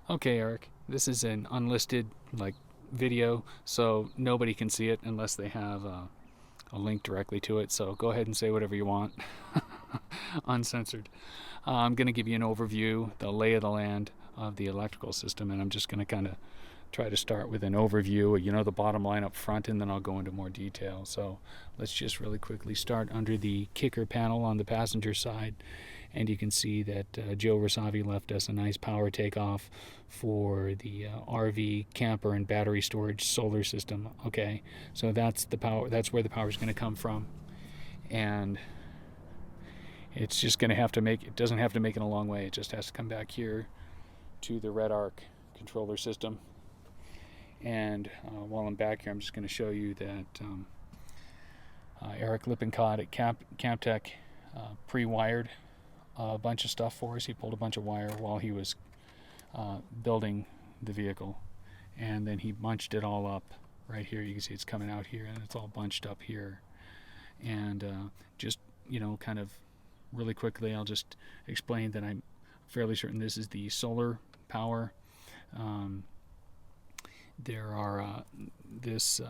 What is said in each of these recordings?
Okay, Eric, this is an unlisted video, so nobody can see it unless they have a link directly to it. So go ahead and say whatever you want, uncensored. I'm going to give you an overview, the lay of the land of the electrical system, and I'm just going to kind of try to start with an overview, the bottom line up front, and then I'll go into more detail. So let's just really quickly start under the kicker panel on the passenger side, and you can see that Joe Rosavi left us a nice power takeoff for the RV, camper, and battery storage solar system. Okay, so that's the power. That's where the power is going to come from, and it's just going to have to make. It doesn't have to make it a long way. It just has to come back here to the Redarc controller system. And while I'm back here, I'm just going to show you that Eric Lippincott at Camtech pre-wired a bunch of stuff for us. He pulled a bunch of wire while he was building the vehicle, and then he bunched it all up right here. You can see it's coming out here, and it's all bunched up here. And just kind of really quickly, I'll just explain that I'm fairly certain this is the solar power. There are there's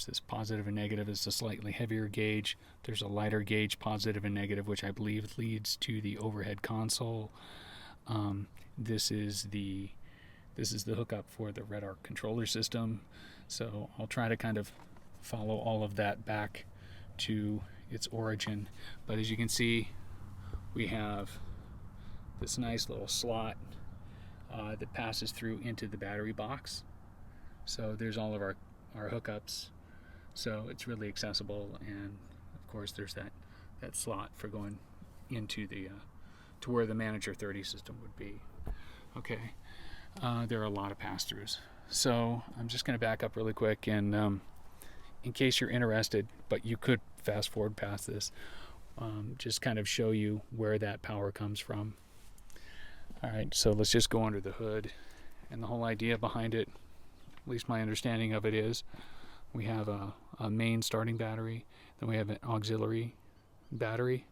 this positive and negative. It's a slightly heavier gauge. There's a lighter gauge, positive and negative, which I believe leads to the overhead console. This is the hookup for the Redarc controller system. So I'll try to kind of follow all of that back to its origin. But as you can see, we have this nice little slot that passes through into the battery box. So there's all of our hookups. So it's really accessible, and of course there's that slot for going into the to where the Manager 30 system would be. Okay, there are a lot of pass-throughs. So I'm just going to back up really quick, and in case you're interested, but you could fast forward past this, just kind of show you where that power comes from. Alright, so let's just go under the hood. And the whole idea behind it, at least my understanding of it, is we have a main starting battery, then we have an auxiliary battery,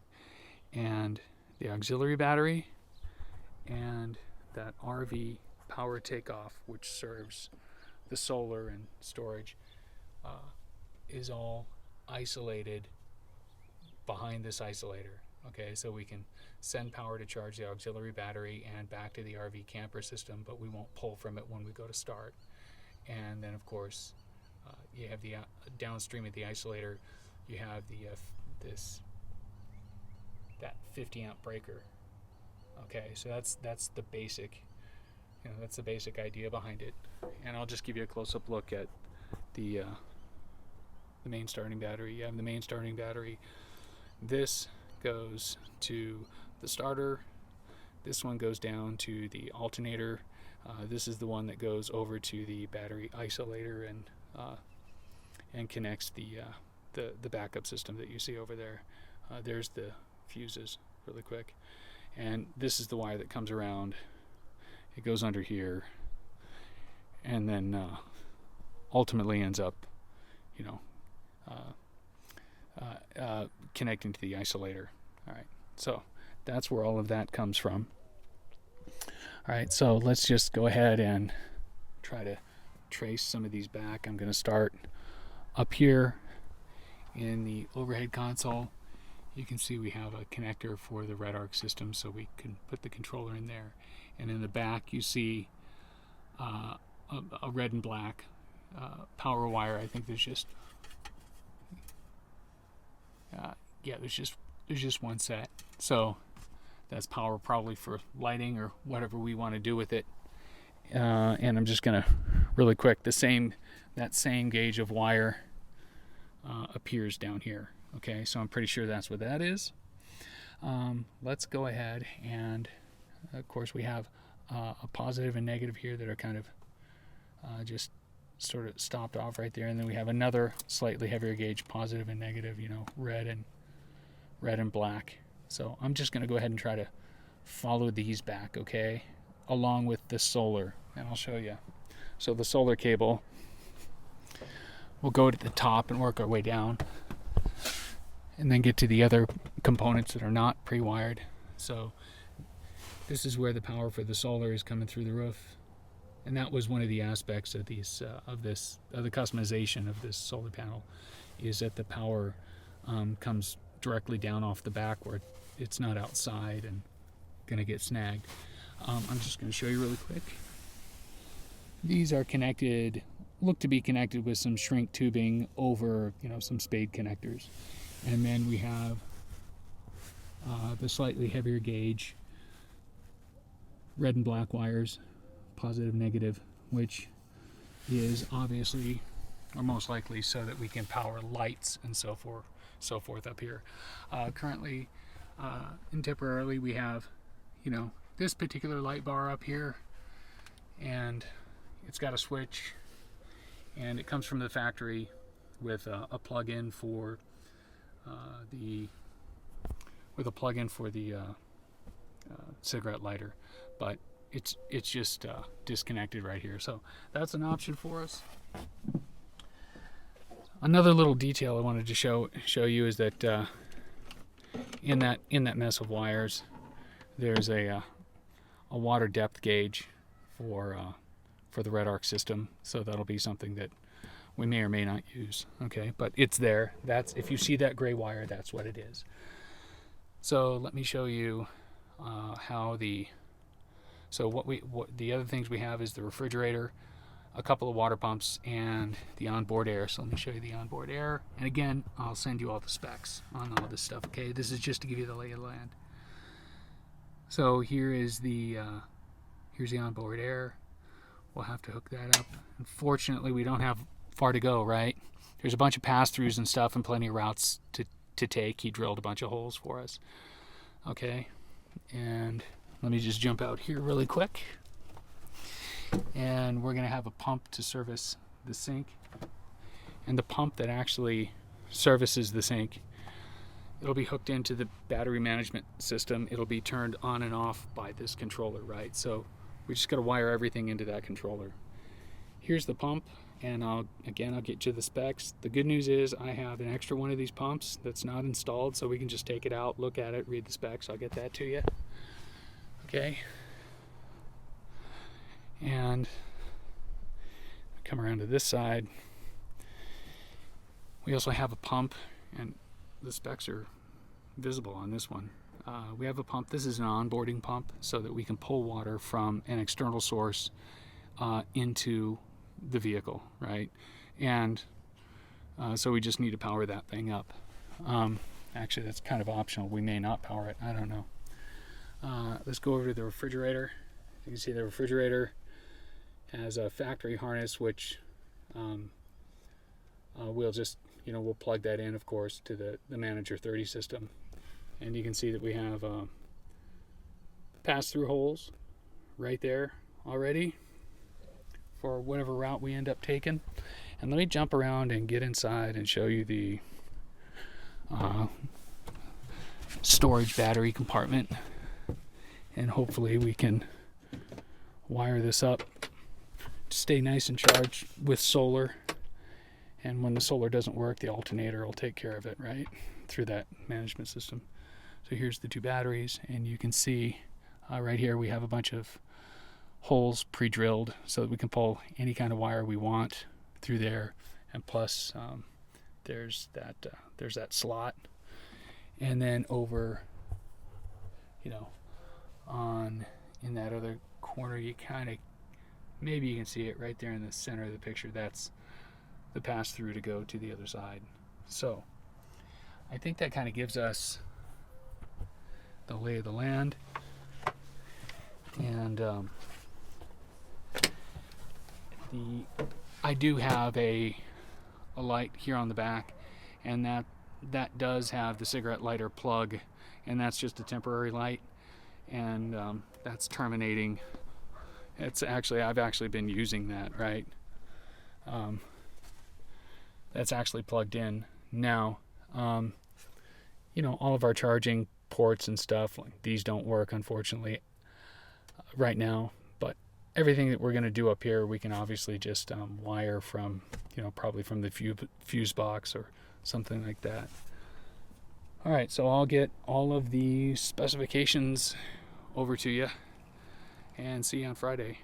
and the auxiliary battery and that RV power takeoff, which serves the solar and storage, is all isolated behind this isolator. Okay, so we can send power to charge the auxiliary battery and back to the RV camper system, but we won't pull from it when we go to start. And then, of course, you have the downstream of the isolator, you have the that 50 amp breaker. Okay, so that's the basic, that's the basic idea behind it. And I'll just give you a close-up look at the main starting battery. You have the main starting battery. This goes to the starter. This one goes down to the alternator. This is the one that goes over to the battery isolator and connects the backup system that you see over there. There's the fuses really quick, and this is the wire that comes around. It goes under here, and then ultimately ends up, connecting to the isolator. All right, so that's where all of that comes from. All right, so let's just go ahead and try to trace some of these back. I'm going to start up here in the overhead console. You can see we have a connector for the Redarc system, so we can put the controller in there. And in the back, you see a red and black power wire. I think there's just there's just one set. So that's power probably for lighting or whatever we want to do with it. And I'm just gonna really quick, that same gauge of wire appears down here. Okay, so I'm pretty sure that's what that is. Let's go ahead, and of course we have a positive and negative here that are kind of just sort of stopped off right there, and then we have another slightly heavier gauge, positive and negative, red and black. So I'm just going to go ahead and try to follow these back, okay, along with the solar, and I'll show you. So the solar cable, we'll go to the top and work our way down, and then get to the other components that are not pre-wired. So this is where the power for the solar is coming through the roof. And that was one of the aspects of the customization of this solar panel, is that the power comes directly down off the back where it's not outside and going to get snagged. I'm just going to show you really quick. These are connected, look to be connected with some shrink tubing over, some spade connectors. And then we have the slightly heavier gauge red and black wires, positive, negative, which is obviously, or most likely, so that we can power lights and so forth up here. Currently and temporarily we have, this particular light bar up here, and it's got a switch, and it comes from the factory with a plug-in for the cigarette lighter, but it's just disconnected right here. So that's an option for us. Another little detail I wanted to show you is that in that mess of wires, there's a water depth gauge for the Red Arc system. So that'll be something that we may or may not use. Okay, but it's there. That's, if you see that gray wire, that's what it is. So let me show you how the other things we have is the refrigerator, a couple of water pumps, and the onboard air. So let me show you the onboard air. And again, I'll send you all the specs on all this stuff. Okay, this is just to give you the lay of the land. So here's the onboard air. We'll have to hook that up. Unfortunately, we don't have far to go, right? There's a bunch of pass-throughs and stuff and plenty of routes to take. He drilled a bunch of holes for us. Okay, and let me just jump out here really quick. And we're going to have a pump to service the sink. And the pump that actually services the sink, it'll be hooked into the battery management system. It'll be turned on and off by this controller, right? So we just got to wire everything into that controller. Here's the pump, and I'll get you the specs. The good news is I have an extra one of these pumps that's not installed, so we can just take it out, look at it, read the specs. I'll get that to you. Okay. And come around to this side. We also have a pump, and the specs are visible on this one. We have a pump. This is an onboarding pump so that we can pull water from an external source into the vehicle, right? And so we just need to power that thing up. Actually, that's kind of optional. We may not power it. I don't know. Let's go over to the refrigerator. You can see the refrigerator has a factory harness, which we'll just, we'll plug that in, of course, to the Manager 30 system. And you can see that we have pass-through holes right there already for whatever route we end up taking. And let me jump around and get inside and show you the storage battery compartment. And hopefully we can wire this up to stay nice and charged with solar. And when the solar doesn't work, the alternator will take care of it, right, through that management system. So here's the two batteries, and you can see right here we have a bunch of holes pre-drilled so that we can pull any kind of wire we want through there. And plus there's that slot. And then over, in that other corner, you kind of, maybe you can see it right there in the center of the picture. That's the pass through to go to the other side. So I think that kind of gives us the lay of the land. And I do have a light here on the back, and that does have the cigarette lighter plug, and that's just a temporary light, and that's terminating. I've actually been using that, right? That's actually plugged in now. All of our charging ports and stuff, like these don't work, unfortunately, right now. But everything that we're going to do up here, we can obviously just wire from, probably from the fuse box or something like that. All right, so I'll get all of the specifications over to you, and see you on Friday.